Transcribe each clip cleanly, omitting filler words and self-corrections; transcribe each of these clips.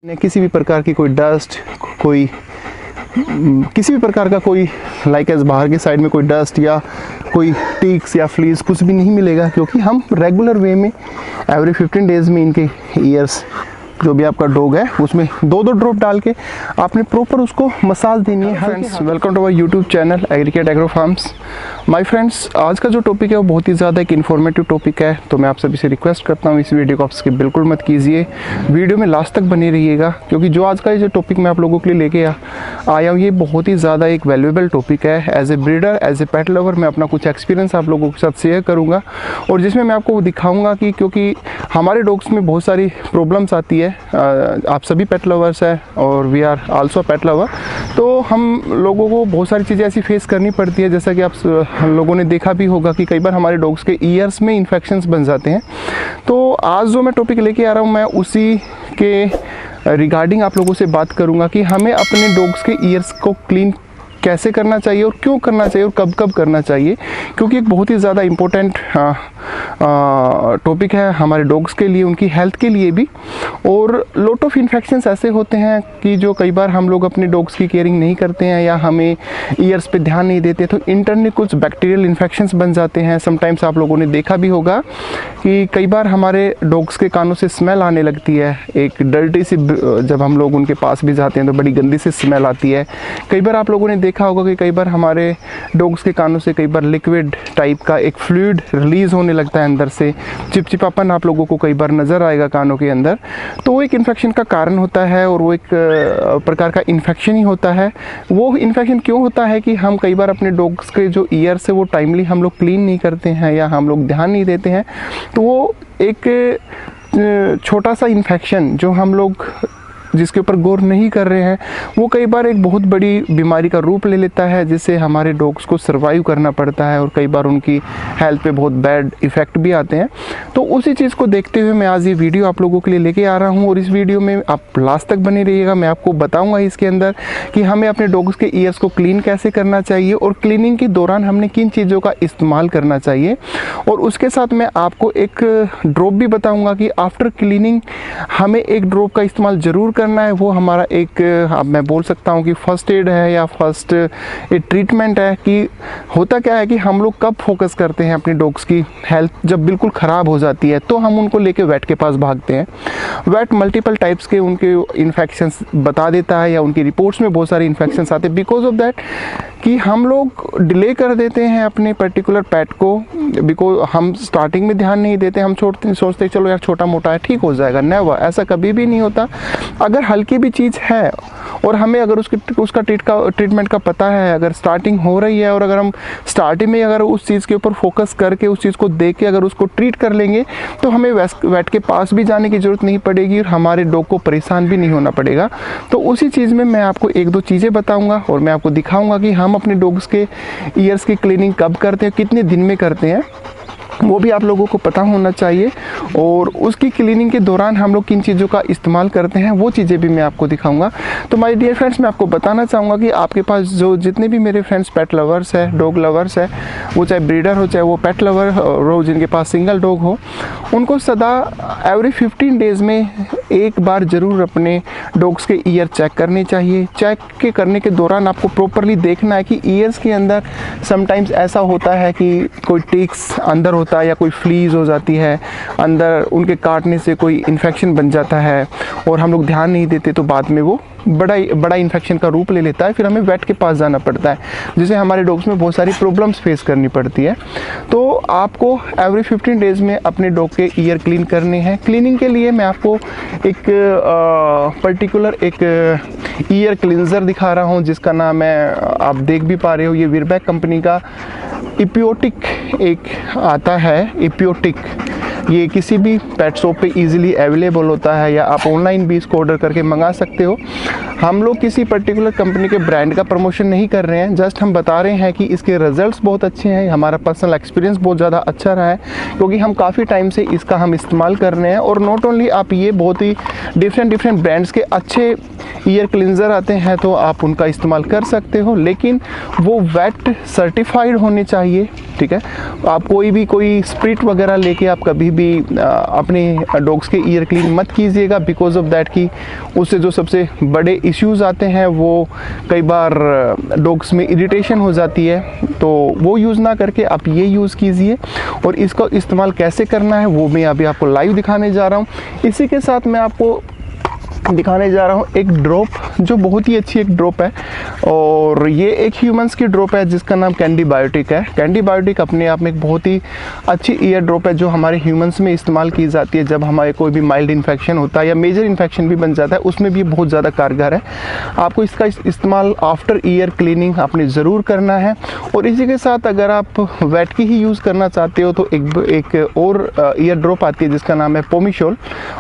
किसी भी प्रकार की कोई डस्ट, कोई किसी भी प्रकार का कोई लाइक एज बाहर की साइड में कोई डस्ट या कोई टिक्स या फ्लीज कुछ भी नहीं मिलेगा, क्योंकि हम रेगुलर वे में एवरी 15 डेज़ में इनके ईयर्स जो भी आपका डॉग है उसमें 2-2 ड्रॉप डाल के आपने प्रॉपर उसको मसाज देनी है। Friends, welcome to our YouTube channel Agricate Agro Farms. My friends, आज का जो टॉपिक है वो बहुत ही ज़्यादा एक इन्फॉर्मेटिव टॉपिक है, तो मैं आप सभी से रिक्वेस्ट करता हूँ इस वीडियो को आप स्किप बिल्कुल मत कीजिए, वीडियो में लास्ट तक बने रहिएगा, क्योंकि जो आज का ये जो टॉपिक मैं आप लोगों के लिए लेके आया हूँ ये बहुत ही ज़्यादा एक वैल्यूएबल टॉपिक है। As a breeder, as a pet lover मैं अपना कुछ एक्सपीरियंस आप लोगों के साथ शेयर करूँगा, और जिसमें मैं आपको दिखाऊँगा कि क्योंकि हमारे डॉग्स में बहुत सारी प्रॉब्लम्स आती है, आप सभी पेट लवर्स हैं और we are also pet lover, तो हम लोगों को बहुत सारी चीज़ें ऐसी फेस करनी पड़ती है, जैसा कि आप लोगों ने देखा भी होगा कि कई बार हमारे डॉग्स के ईयर्स में इन्फेक्शंस बन जाते हैं। तो आज जो मैं टॉपिक लेके आ रहा हूँ मैं उसी के रिगार्डिंग आप लोगों से बात करूँगा कि हमें अपने डॉग्स के ईयर्स को क्लीन कैसे करना चाहिए और क्यों करना चाहिए और कब कब करना चाहिए, क्योंकि एक बहुत ही ज़्यादा इम्पोर्टेंट टॉपिक है हमारे डॉग्स के लिए, उनकी हेल्थ के लिए भी। और लॉट ऑफ इन्फेक्शंस ऐसे होते हैं कि जो कई बार हम लोग अपने डॉग्स की केयरिंग नहीं करते हैं या हमें ईयर्स पे ध्यान नहीं देते, तो इंटरनली कुछ बैक्टीरियल इन्फेक्शंस बन जाते हैं। समटाइम्स आप लोगों ने देखा भी होगा कि कई बार हमारे डॉग्स के कानों से स्मेल आने लगती है, एक डर्टी सी, जब हम लोग उनके पास भी जाते हैं तो बड़ी गंदी सी स्मेल आती है। कई बार आप लोगों ने देखा होगा कि कई बार हमारे डॉग्स के कानों से कई बार लिक्विड टाइप का एक फ्लूइड रिलीज होने लगता है अंदर से, चिपचिपापन आप लोगों को कई बार नज़र आएगा कानों के अंदर, तो वो एक इन्फेक्शन का कारण होता है और वो एक प्रकार का इन्फेक्शन ही होता है। वो इन्फेक्शन क्यों होता है कि हम कई बार अपने डॉग्स के जो ईयर्स है वो टाइमली हम लोग क्लीन नहीं करते हैं या हम लोग ध्यान नहीं देते हैं, तो वो एक छोटा सा इन्फेक्शन जो हम लोग जिसके ऊपर गौर नहीं कर रहे हैं वो कई बार एक बहुत बड़ी बीमारी का रूप ले लेता है, जिससे हमारे डॉग्स को सर्वाइव करना पड़ता है और कई बार उनकी हेल्थ पे बहुत बैड इफ़ेक्ट भी आते हैं। तो उसी चीज़ को देखते हुए मैं आज ये वीडियो आप लोगों के लिए लेके आ रहा हूँ, और इस वीडियो में आप लास्ट तक बने रहिएगा। मैं आपको बताऊँगा इसके अंदर कि हमें अपने डॉग्स के ईयर्स को क्लीन कैसे करना चाहिए और क्लीनिंग के दौरान हमने किन चीज़ों का इस्तेमाल करना चाहिए, और उसके साथ मैं आपको एक ड्रॉप भी बताऊँगा कि आफ्टर क्लीनिंग हमें एक ड्रॉप का इस्तेमाल ज़रूर करना है। वो हमारा एक, अब मैं बोल सकता हूँ कि फर्स्ट एड है या फर्स्ट एड ट्रीटमेंट है। कि होता क्या है कि हम लोग कब फोकस करते हैं अपने डॉग्स की हेल्थ जब बिल्कुल ख़राब हो जाती है, तो हम उनको लेके वेट के पास भागते हैं। वेट मल्टीपल टाइप्स के उनके इन्फेक्शंस बता देता है या उनकी रिपोर्ट्स में बहुत सारे इन्फेक्शंस आते हैं, बिकॉज ऑफ दैट कि हम लोग डिले कर देते हैं अपने पर्टिकुलर पेट को, बिकॉज हम स्टार्टिंग में ध्यान नहीं देते, हम सोचते चलो यार छोटा मोटा है ठीक हो जाएगा। नेवर, ऐसा कभी भी नहीं होता। अगर हल्की भी चीज़ है और हमें अगर उसका ट्रीटमेंट का पता है, अगर स्टार्टिंग हो रही है और अगर हम स्टार्टिंग में अगर उस चीज़ के ऊपर फोकस करके उस चीज़ को देख के अगर उसको ट्रीट कर लेंगे, तो हमें वेट के पास भी जाने की ज़रूरत नहीं पड़ेगी और हमारे डॉग को परेशान भी नहीं होना पड़ेगा। तो उसी चीज़ में मैं आपको 1-2 चीज़ें बताऊँगा और मैं आपको दिखाऊँगा कि हम अपने डॉग्स के ईयर्स की क्लीनिंग कब करते हैं, कितने दिन में करते हैं, वो भी आप लोगों को पता होना चाहिए, और उसकी क्लीनिंग के दौरान हम लोग किन चीज़ों का इस्तेमाल करते हैं वो चीज़ें भी मैं आपको दिखाऊंगा। तो माय डियर फ्रेंड्स, मैं आपको बताना चाहूँगा कि आपके पास जो जितने भी मेरे फ्रेंड्स पेट लवर्स है, डॉग लवर्स है, वो चाहे ब्रीडर हो चाहे वो पेट लवर हो, जिनके पास सिंगल डॉग हो, उनको सदा एवरी 15 डेज़ में एक बार ज़रूर अपने डॉग्स के ईयर चेक करने चाहिए। चेक के करने के दौरान आपको प्रॉपरली देखना है कि ईयर्स के अंदर समटाइम्स ऐसा होता है कि कोई टिक्स अंदर होता है या कोई फ्लीज हो जाती है अंदर, उनके काटने से कोई इन्फेक्शन बन जाता है और हम लोग ध्यान नहीं देते, तो बाद में वो बड़ा इन्फेक्शन का रूप ले लेता है, फिर हमें वेट के पास जाना पड़ता है, जिससे हमारे डॉग्स में बहुत सारी प्रॉब्लम्स फेस करनी पड़ती है। तो आपको एवरी 15 डेज़ में अपने डॉग के ईयर क्लीन करने हैं। क्लीनिंग के लिए मैं आपको एक पर्टिकुलर एक ईयर क्लींजर दिखा रहा हूँ, जिसका नाम है, आप देख भी पा रहे हो, ये वीरबैक कंपनी का इपियोटिक एक आता है। इपियोटिक ये किसी भी पेट शॉप पे इजीली अवेलेबल होता है या आप ऑनलाइन भी इसको ऑर्डर करके मंगा सकते हो। हम लोग किसी पर्टिकुलर कंपनी के ब्रांड का प्रमोशन नहीं कर रहे हैं, जस्ट हम बता रहे हैं कि इसके रिजल्ट्स बहुत अच्छे हैं, हमारा पर्सनल एक्सपीरियंस बहुत ज़्यादा अच्छा रहा है, क्योंकि हम काफ़ी टाइम से इसका हम इस्तेमाल कर रहे हैं। और नॉट ओनली आप, ये बहुत ही डिफरेंट ब्रांड्स के अच्छे ईयर क्लींजर आते हैं, तो आप उनका इस्तेमाल कर सकते हो, लेकिन वो वेट सर्टिफाइड होने चाहिए। ठीक है। आप कोई स्प्रिट वगैरह लेके आप कभी भी अपने डॉग्स के ईयर क्लीन मत कीजिएगा, बिकॉज ऑफ दैट कि उससे जो सबसे बड़े इश्यूज़ आते हैं वो कई बार डॉग्स में इरिटेशन हो जाती है। तो वो यूज़ ना करके आप ये यूज़ कीजिए। और इसको इस्तेमाल कैसे करना है वो मैं अभी आपको लाइव दिखाने जा रहा हूँ। इसी के साथ मैं आपको दिखाने जा रहा हूँ एक ड्रॉप जो बहुत ही अच्छी एक ड्रॉप है, और ये एक ह्यूमंस की ड्रॉप है जिसका नाम कैंडी बायोटिक है। कैंडी बायोटिक अपने आप में एक बहुत ही अच्छी ईयर ड्रॉप है जो हमारे ह्यूमंस में इस्तेमाल की जाती है जब हमारे कोई भी माइल्ड इन्फेक्शन होता है या मेजर इन्फेक्शन भी बन जाता है, उसमें भी बहुत ज़्यादा कारगर है। आपको इसका इस्तेमाल आफ्टर ईयर क्लीनिंग आपने ज़रूर करना है। और इसी के साथ अगर आप वेट की ही यूज़ करना चाहते हो तो एक और ईयर ड्रॉप आती है जिसका नाम है पोमिशोल।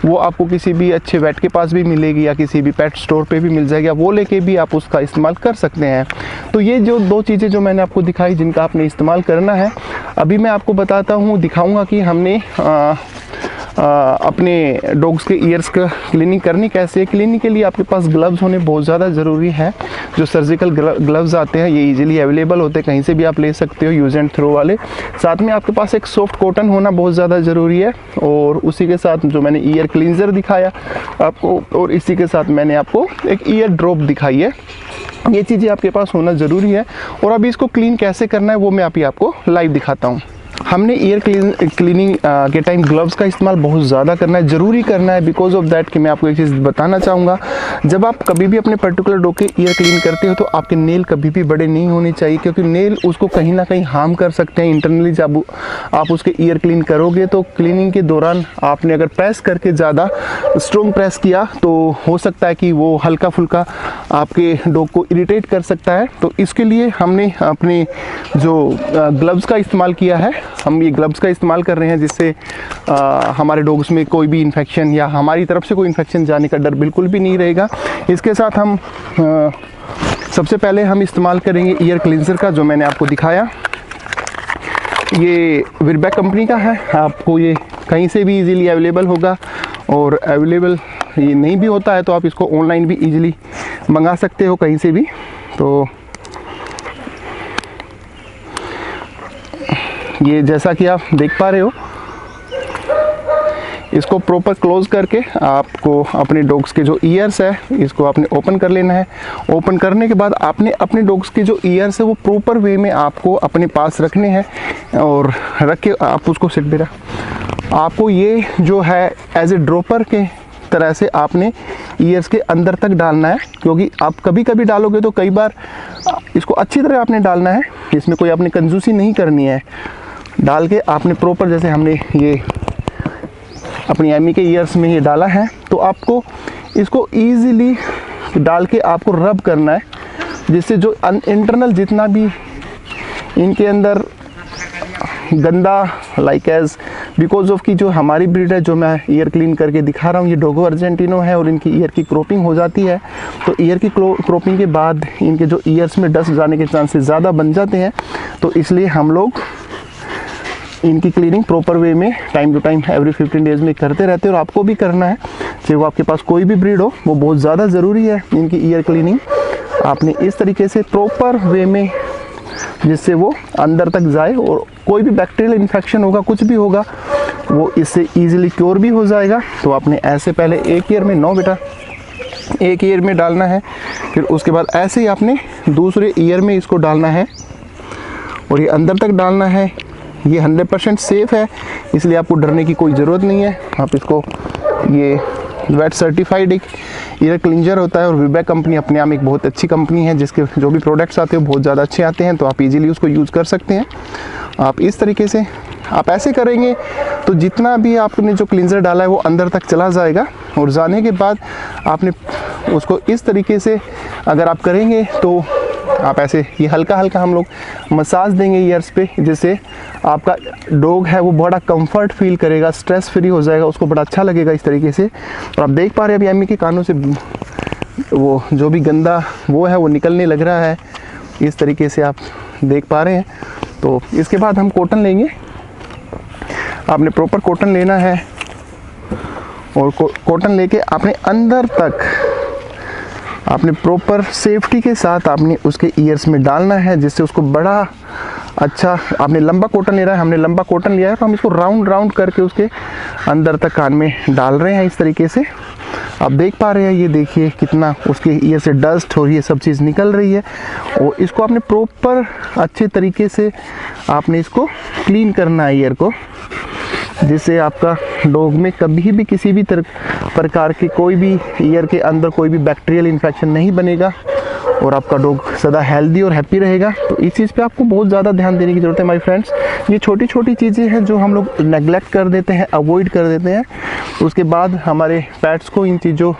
वो आपको किसी भी अच्छे वेट के पास भी मिलेगी या किसी भी पेट स्टोर पे भी मिल जाएगी, वो लेके भी आप उसका इस्तेमाल कर सकते हैं। तो ये जो दो चीज़ें जो मैंने आपको दिखाई जिनका आपने इस्तेमाल करना है, अभी मैं आपको बताता हूँ, दिखाऊंगा कि हमने अपने डॉग्स के ईयर्स का क्लीनिंग करनी कैसे है। क्लीनिंग के लिए आपके पास ग्लव्स होने बहुत ज़्यादा ज़रूरी है। जो सर्जिकल ग्लव्स आते हैं ये इजीली अवेलेबल होते हैं, कहीं से भी आप ले सकते हो, यूज़ एंड थ्रो वाले। साथ में आपके पास एक सॉफ्ट कॉटन होना बहुत ज़्यादा ज़रूरी है। और उसी के साथ जो मैंने ईयर क्लींजर दिखाया आपको, और इसी के साथ मैंने आपको एक ईयर ड्रॉप दिखाई है, ये चीज़ें आपके पास होना ज़रूरी है। और अभी इसको क्लीन कैसे करना है वो मैं अभी आपको लाइव दिखाता हूँ। हमने ईयर क्लीनिंग के टाइम ग्लव्स का इस्तेमाल बहुत ज़्यादा करना है, ज़रूरी करना है, बिकॉज ऑफ दैट कि मैं आपको एक चीज़ बताना चाहूँगा। जब आप कभी भी अपने पर्टिकुलर डॉग के ईयर क्लीन करते हो तो आपके नेल कभी भी बड़े नहीं होने चाहिए, क्योंकि नेल उसको कहीं ना कहीं हार्म कर सकते हैं इंटरनली। जब आप उसके ईयर क्लीन करोगे तो क्लीनिंग के दौरान आपने अगर प्रेस करके ज़्यादा स्ट्रॉन्ग प्रेस किया तो हो सकता है कि वो हल्का फुल्का आपके डॉग को इरिटेट कर सकता है। तो इसके लिए हमने अपने जो ग्लव्स का इस्तेमाल किया है, हम ये ग्लव्स का इस्तेमाल कर रहे हैं जिससे हमारे डॉग्स में कोई भी इन्फेक्शन या हमारी तरफ से कोई इन्फेक्शन जाने का डर बिल्कुल भी नहीं रहेगा। इसके साथ हम सबसे पहले हम इस्तेमाल करेंगे ईयर क्लींजर का, जो मैंने आपको दिखाया। ये विरबैक कंपनी का है, आपको ये कहीं से भी इजीली अवेलेबल होगा। और अवेलेबल ये नहीं भी होता है तो आप इसको ऑनलाइन भी इजीली मंगा सकते हो कहीं से भी। तो ये जैसा कि आप देख पा रहे हो, इसको प्रॉपर क्लोज करके आपको अपने डॉग्स के जो ईयर्स है इसको आपने ओपन कर लेना है। ओपन करने के बाद आपने अपने डॉग्स के जो ईयर्स है वो प्रॉपर वे में आपको अपने पास रखने हैं, और रख के आप उसको सिट पे आपको ये जो है एज ए ड्रॉपर के तरह से आपने ईयर्स के अंदर तक डालना है, क्योंकि आप कभी कभी डालोगे तो कई बार इसको अच्छी तरह आपने डालना है, इसमें कोई आपने कंजूसी नहीं करनी है। डाल के आपने प्रॉपर, जैसे हमने ये अपनी एमी के ईयर्स में ये डाला है, तो आपको इसको ईज़िली डाल के आपको रब करना है, जिससे जो इंटरनल जितना भी इनके अंदर गंदा लाइक एज बिकॉज ऑफ की जो हमारी ब्रीड है, जो मैं ईयर क्लीन करके दिखा रहा हूँ, ये डोगो अर्जेंटिनो है और इनकी ईयर की क्रॉपिंग हो जाती है। तो ईयर की क्रॉपिंग के बाद इनके जो ईयर्स में डस्ट जाने के चांसेस ज़्यादा बन जाते हैं। तो इसलिए हम लोग इनकी क्लीनिंग प्रॉपर वे में time to time every 15 days में करते रहते हैं, और आपको भी करना है, चाहे वो आपके पास कोई भी ब्रीड हो, वो बहुत ज़्यादा ज़रूरी है इनकी ईयर क्लीनिंग। आपने इस तरीके से प्रॉपर वे में, जिससे वो अंदर तक जाए और कोई भी बैक्टीरियल इन्फेक्शन होगा, कुछ भी होगा, वो इससे ईजिली क्योर भी हो जाएगा। तो आपने ऐसे पहले एक ईयर में, नो बेटा, एक ईयर में डालना है, फिर उसके बाद ऐसे ही आपने दूसरे ईयर में इसको डालना है और ये अंदर तक डालना है। ये 100% सेफ़ है, इसलिए आपको डरने की कोई ज़रूरत नहीं है। आप इसको, ये वेट सर्टिफाइड एक ईयर क्लींजर होता है, और विरबैक कंपनी अपने आप में एक बहुत अच्छी कंपनी है, जिसके जो भी प्रोडक्ट्स आते हैं वो बहुत ज़्यादा अच्छे आते हैं, तो आप इजीली उसको यूज़ कर सकते हैं। आप इस तरीके से आप ऐसे करेंगे तो जितना भी आपने जो क्लींजर डाला है वो अंदर तक चला जाएगा, और जाने के बाद आपने उसको इस तरीके से अगर आप करेंगे तो आप ऐसे ये हल्का हल्का हम लोग मसाज देंगे ईयर्स पे, जिससे आपका डॉग है वो बड़ा कंफर्ट फील करेगा, स्ट्रेस फ्री हो जाएगा, उसको बड़ा अच्छा लगेगा इस तरीके से। और आप देख पा रहे हैं अभी एमी के कानों से वो जो भी गंदा वो है वो निकलने लग रहा है, इस तरीके से आप देख पा रहे हैं। तो इसके बाद हम कॉटन लेंगे, आपने प्रॉपर कॉटन लेना है, और कॉटन लेके आपने अंदर तक आपने प्रॉपर सेफ्टी के साथ आपने उसके ईयर्स में डालना है, जिससे उसको बड़ा अच्छा आपने लंबा कॉटन ले रहा है, हमने लंबा कॉटन लिया है, तो हम इसको राउंड राउंड करके उसके अंदर तक कान में डाल रहे हैं इस तरीके से। आप देख पा रहे हैं, ये देखिए कितना उसके ईयर से डस्ट और ये सब चीज़ निकल रही है। और इसको आपने प्रॉपर अच्छे तरीके से आपने इसको क्लीन करना है ईयर को, जिससे आपका डॉग में कभी भी किसी भी प्रकार की कोई भी ईयर के अंदर कोई भी बैक्टीरियल इन्फेक्शन नहीं बनेगा और आपका डॉग सदा हेल्दी और हैप्पी रहेगा। तो इस चीज़ पे आपको बहुत ज़्यादा ध्यान देने की ज़रूरत है माय फ्रेंड्स। ये छोटी छोटी चीज़ें हैं जो हम लोग नेगलेक्ट कर देते हैं, अवॉइड कर देते हैं। उसके बाद हमारे पेट्स को इन चीज़ों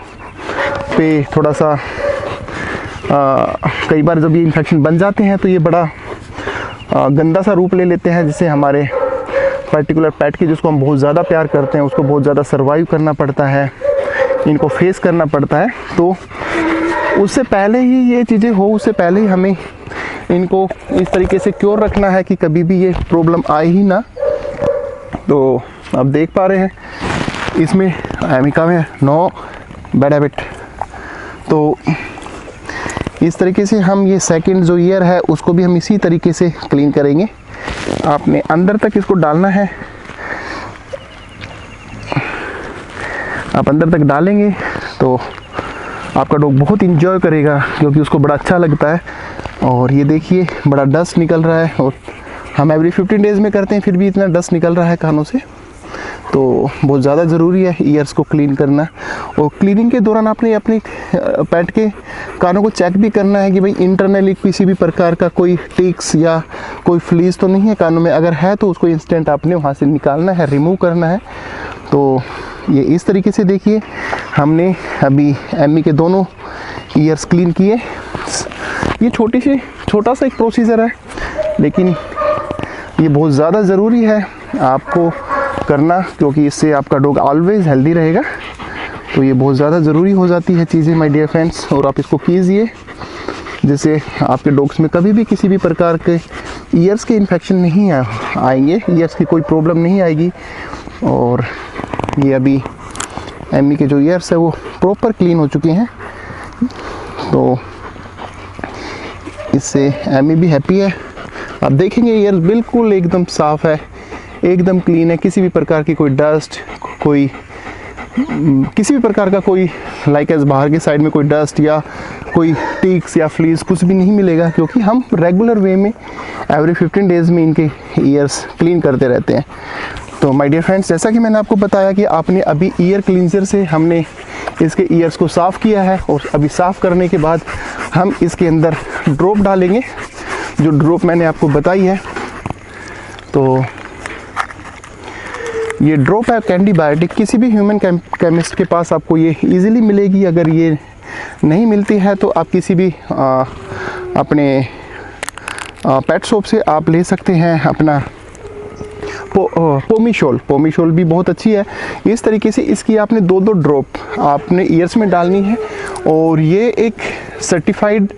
पे थोड़ा सा कई बार जब ये इन्फेक्शन बन जाते हैं तो ये बड़ा गंदा सा रूप ले लेते हैं, जिससे हमारे पर्टिकुलर पेट की जिसको हम बहुत ज़्यादा प्यार करते हैं उसको बहुत ज़्यादा सर्वाइव करना पड़ता है, इनको फेस करना पड़ता है। तो उससे पहले ही ये चीज़ें हो, उससे पहले ही हमें इनको इस तरीके से क्योर रखना है कि कभी भी ये प्रॉब्लम आए ही ना। तो आप देख पा रहे हैं इसमें एमिका में नो बैड हैबिट। तो इस तरीके से हम ये सेकंड जो ईयर है उसको भी हम इसी तरीके से क्लीन करेंगे। आपने अंदर तक इसको डालना है, आप अंदर तक डालेंगे तो आपका डॉग बहुत इंजॉय करेगा, क्योंकि उसको बड़ा अच्छा लगता है। और ये देखिए बड़ा डस्ट निकल रहा है, और हम एवरी 15 डेज़ में करते हैं फिर भी इतना डस्ट निकल रहा है कानों से। तो बहुत ज़्यादा ज़रूरी है ईयर्स को क्लीन करना। और क्लीनिंग के दौरान आपने अपने पेट के कानों को चेक भी करना है कि भाई इंटरनली किसी भी प्रकार का कोई टिक्स या कोई फ्लीज तो नहीं है कानों में। अगर है तो उसको इंस्टेंट आपने वहाँ से निकालना है, रिमूव करना है। तो ये इस तरीके से देखिए हमने अभी एमी के दोनों ईयर्स क्लीन किए। ये छोटा सा एक प्रोसीजर है, लेकिन ये बहुत ज़्यादा ज़रूरी है आपको करना, क्योंकि इससे आपका डॉग ऑलवेज हेल्दी रहेगा। तो ये बहुत ज़्यादा ज़रूरी हो जाती है चीज़ें माय डियर फ्रेंड्स, और आप इसको कीजिए जिससे आपके डॉग्स में कभी भी किसी भी प्रकार के ईयर्स के इन्फेक्शन नहीं आएंगे, ईयर्स की कोई प्रॉब्लम नहीं आएगी। और ये अभी एमी के जो ईयर्स है वो प्रॉपर क्लीन हो चुके हैं, तो इससे एमी भी हैप्पी है। आप देखेंगे ईयर्स बिल्कुल एकदम साफ़ है, एकदम क्लीन है, किसी भी प्रकार की कोई डस्ट, कोई किसी भी प्रकार का कोई लाइक एज बाहर की साइड में कोई डस्ट या कोई टिक्स या फ्लीज कुछ भी नहीं मिलेगा, क्योंकि हम रेगुलर वे में एवरी 15 डेज़ में इनके ईयर्स क्लीन करते रहते हैं। तो माय डियर फ्रेंड्स, जैसा कि मैंने आपको बताया कि आपने अभी ईयर क्लींजर से हमने इसके ईयर्स को साफ़ किया है, और अभी साफ़ करने के बाद हम इसके अंदर ड्रॉप डालेंगे, जो ड्रॉप मैंने आपको बताई है। तो ये ड्रॉप है कैंडी बायोटिक, किसी भी ह्यूमन केमिस्ट के पास आपको ये इजीली मिलेगी। अगर ये नहीं मिलती है तो आप किसी भी अपने पेट शॉप से आप ले सकते हैं अपना पोमीशोल भी बहुत अच्छी है। इस तरीके से इसकी आपने दो ड्रॉप आपने ईयर्स में डालनी है, और ये एक सर्टिफाइड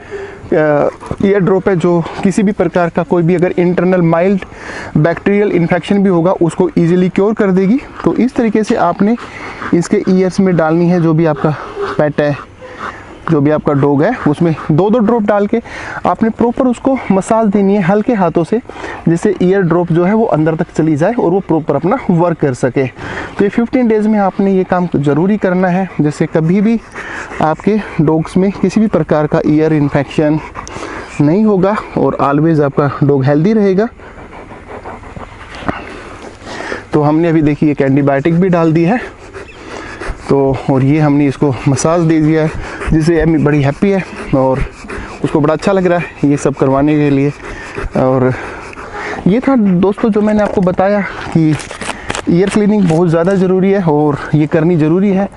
ईयर ड्रॉप है जो किसी भी प्रकार का कोई भी अगर इंटरनल माइल्ड बैक्टीरियल इन्फेक्शन भी होगा उसको इजीली क्योर कर देगी। तो इस तरीके से आपने इसके ईयर्स में डालनी है, जो भी आपका पेट है, जो भी आपका डॉग है, उसमें दो ड्रॉप डाल के आपने प्रॉपर उसको मसाज देनी है हल्के हाथों से, जिससे ईयर ड्रॉप जो है वो अंदर तक चली जाए और वो प्रॉपर अपना वर्क कर सके। तो ये 15 डेज़ में आपने ये काम ज़रूरी करना है, जिससे कभी भी आपके डॉग्स में किसी भी प्रकार का ईयर इन्फेक्शन नहीं होगा और ऑलवेज आपका डॉग हेल्दी रहेगा। तो हमने अभी देखिए कैंडी बायोटिक भी डाल दी है, तो और ये हमने इसको मसाज दे दिया है, जिससे एमी बड़ी हैप्पी है और उसको बड़ा अच्छा लग रहा है ये सब करवाने के लिए। और ये था दोस्तों जो मैंने आपको बताया कि ईयर क्लीनिंग बहुत ज़्यादा ज़रूरी है और ये करनी ज़रूरी है,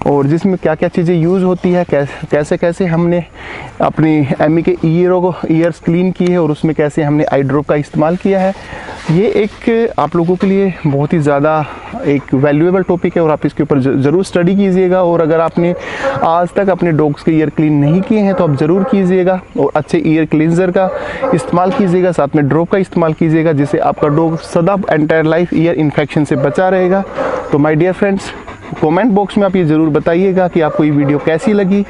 और जिसमें क्या क्या चीज़ें यूज़ होती है, कैसे कैसे हमने अपनी एमी के ईयर्स क्लीन किए हैं और उसमें कैसे हमने आई ड्रॉप का इस्तेमाल किया है। ये एक आप लोगों के लिए बहुत ही ज़्यादा एक वैल्यूएबल टॉपिक है और आप इसके ऊपर ज़रूर स्टडी कीजिएगा। और अगर आपने आज तक अपने डॉग्स के ईयर क्लीन नहीं किए हैं तो आप ज़रूर कीजिएगा और अच्छे ईयर क्लींजर का इस्तेमाल कीजिएगा, साथ में ड्रॉप का इस्तेमाल कीजिएगा, जिससे आपका डॉग सदा एंटायर लाइफ ईयर इन्फेक्शन से बचा रहेगा। तो my dear friends, comment box में आप ये ज़रूर बताइएगा कि आपको ये वीडियो कैसी लगी।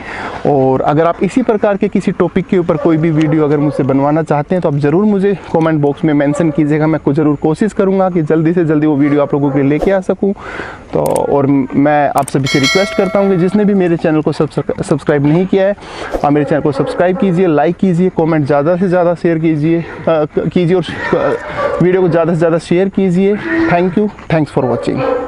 और अगर आप इसी प्रकार के किसी टॉपिक के ऊपर कोई भी वीडियो अगर मुझसे बनवाना चाहते हैं तो आप ज़रूर मुझे कमेंट बॉक्स में मेंशन कीजिएगा। मैं ज़रूर कोशिश करूँगा कि जल्दी से जल्दी वो वीडियो आप लोगों के लिए लेके आ सकूँ। तो और मैं आप सभी से रिक्वेस्ट करता हूँ कि जिसने भी मेरे चैनल को सब्सक्राइब नहीं किया है आप मेरे चैनल को सब्सक्राइब कीजिए, लाइक कीजिए, कमेंट ज़्यादा से ज़्यादा शेयर कीजिए और वीडियो को ज़्यादा से ज़्यादा शेयर कीजिए। Thank you, thanks for watching.